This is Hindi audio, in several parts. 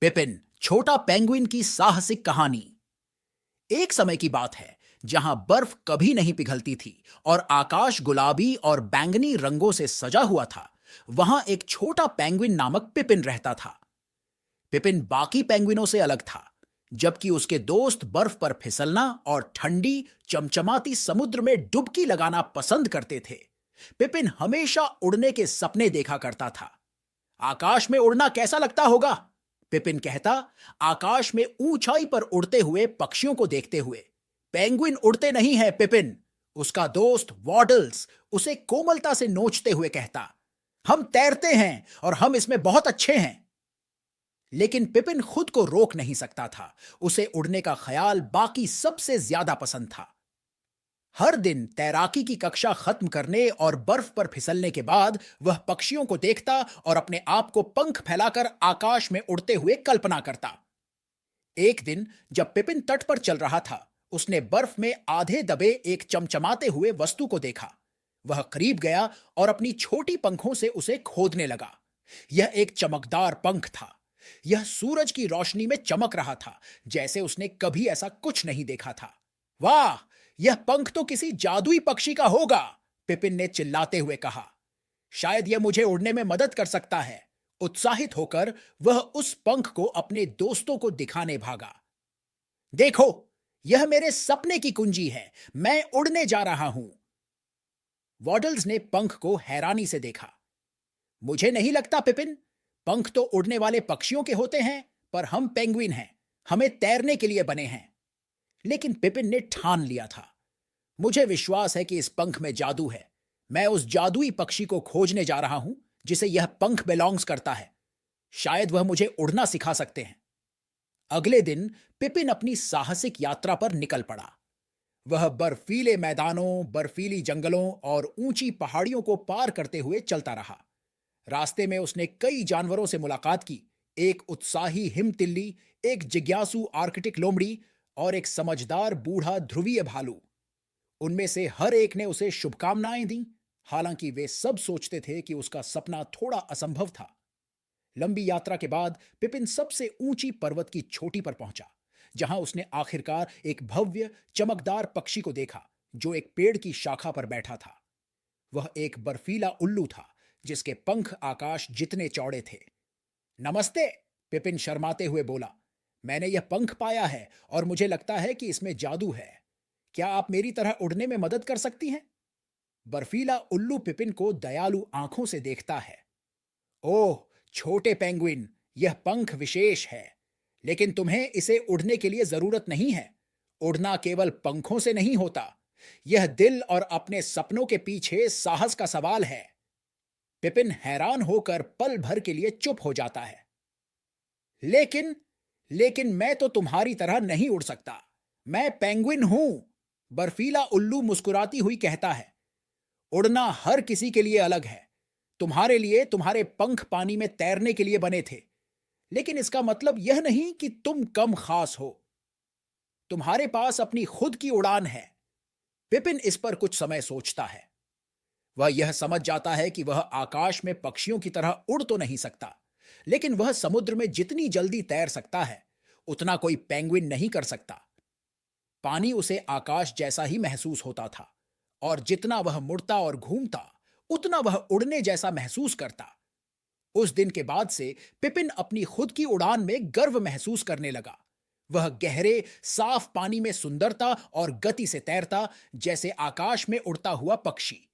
पिपिन, छोटा पेंगुइन की साहसिक कहानी। एक समय की बात है जहां बर्फ कभी नहीं पिघलती थी और आकाश गुलाबी और बैंगनी रंगों से सजा हुआ था। वहां एक छोटा पेंगुइन नामक पिपिन रहता था। पिपिन बाकी पेंगुइनों से अलग था, जबकि उसके दोस्त बर्फ पर फिसलना और ठंडी चमचमाती समुद्र में डुबकी लगाना पसंद करते थे। पिपिन हमेशा उड़ने के सपने देखा करता था। आकाश में उड़ना कैसा लगता होगा? पिपिन कहता। आकाश में ऊंचाई पर उड़ते हुए पक्षियों को देखते हुए। पेंगुइन उड़ते नहीं है पिपिन, उसका दोस्त वॉडल्स उसे कोमलता से नोचते हुए कहता। हम तैरते हैं और हम इसमें बहुत अच्छे हैं। लेकिन पिपिन खुद को रोक नहीं सकता था। उसे उड़ने का ख्याल बाकी सबसे ज्यादा पसंद था। हर दिन तैराकी की कक्षा खत्म करने और बर्फ पर फिसलने के बाद वह पक्षियों को देखता और अपने आप को पंख फैलाकर आकाश में उड़ते हुए कल्पना करता। एक दिन जब पिपिन तट पर चल रहा था, उसने बर्फ में आधे दबे एक चमचमाते हुए वस्तु को देखा। वह करीब गया और अपनी छोटी पंखों से उसे खोदने लगा। यह एक चमकदार पंख था। यह सूरज की रोशनी में चमक रहा था, जैसे उसने कभी ऐसा कुछ नहीं देखा था। वाह, यह पंख तो किसी जादुई पक्षी का होगा, पिपिन ने चिल्लाते हुए कहा। शायद यह मुझे उड़ने में मदद कर सकता है। उत्साहित होकर वह उस पंख को अपने दोस्तों को दिखाने भागा। देखो, यह मेरे सपने की कुंजी है, मैं उड़ने जा रहा हूं। वॉडल्स ने पंख को हैरानी से देखा। मुझे नहीं लगता पिपिन, पंख तो उड़ने वाले पक्षियों के होते हैं, पर हम पेंगुइन हैं, हमें तैरने के लिए बने हैं। लेकिन पिपिन ने ठान लिया था। मुझे विश्वास है कि इस पंख में जादू है। मैं उस जादुई पक्षी को खोजने जा रहा हूं जिसे यह पंख बिलोंग्स करता है। शायद वह मुझे उड़ना सिखा सकते हैं। अगले दिन पिपिन अपनी साहसिक यात्रा पर निकल पड़ा। वह बर्फीले मैदानों, बर्फीली जंगलों और ऊंची पहाड़ियों को पार करते हुए चलता रहा। रास्ते में उसने कई जानवरों से मुलाकात की। एक उत्साही हिमतिल्ली, एक जिज्ञासु आर्कटिक लोमड़ी और एक समझदार बूढ़ा ध्रुवीय भालू। उनमें से हर एक ने उसे शुभकामनाएं दी, हालांकि वे सब सोचते थे कि उसका सपना थोड़ा असंभव था। लंबी यात्रा के बाद पिपिन सबसे ऊंची पर्वत की चोटी पर पहुंचा, जहां उसने आखिरकार एक भव्य चमकदार पक्षी को देखा जो एक पेड़ की शाखा पर बैठा था। वह एक बर्फीला उल्लू था जिसके पंख आकाश जितने चौड़े थे। नमस्ते, पिपिन शर्माते हुए बोला। मैंने यह पंख पाया है और मुझे लगता है कि इसमें जादू है। क्या आप मेरी तरह उड़ने में मदद कर सकती हैं? बर्फीला उल्लू पिपिन को दयालु आंखों से देखता है। ओह, छोटे पेंगुइन, यह पंख विशेष है, लेकिन तुम्हें इसे उड़ने के लिए जरूरत नहीं है। उड़ना केवल पंखों से नहीं होता, यह दिल और अपने सपनों के पीछे साहस का सवाल है। पिपिन हैरान होकर पल भर के लिए चुप हो जाता है। लेकिन लेकिन मैं तो तुम्हारी तरह नहीं उड़ सकता। मैं पेंगुइन हूं, बर्फीला उल्लू मुस्कुराती हुई कहता है। उड़ना हर किसी के लिए अलग है। तुम्हारे लिए तुम्हारे पंख पानी में तैरने के लिए बने थे, लेकिन इसका मतलब यह नहीं कि तुम कम खास हो। तुम्हारे पास अपनी खुद की उड़ान है। पिपिन इस पर कुछ समय सोचता है। वह यह समझ जाता है कि वह आकाश में पक्षियों की तरह उड़ तो नहीं सकता, लेकिन वह समुद्र में जितनी जल्दी तैर सकता है, उतना कोई पेंगुइन नहीं कर सकता। पानी उसे आकाश जैसा ही महसूस होता था, और जितना वह मुड़ता और घूमता, उतना वह उड़ने जैसा महसूस करता। उस दिन के बाद से पिपिन अपनी खुद की उड़ान में गर्व महसूस करने लगा। वह गहरे, साफ पानी में सुंदरता और गति से तैरता, जैसे आकाश में उड़ता हुआ पक्षी।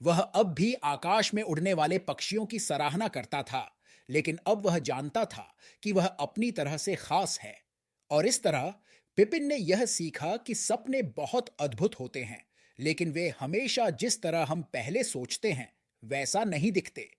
वह अब भी आकाश में उड़ने वाले पक्षियों की सराहना करता था, लेकिन अब वह जानता था कि वह अपनी तरह से खास है। और इस तरह पिपिन ने यह सीखा कि सपने बहुत अद्भुत होते हैं, लेकिन वे हमेशा जिस तरह हम पहले सोचते हैं, वैसा नहीं दिखते।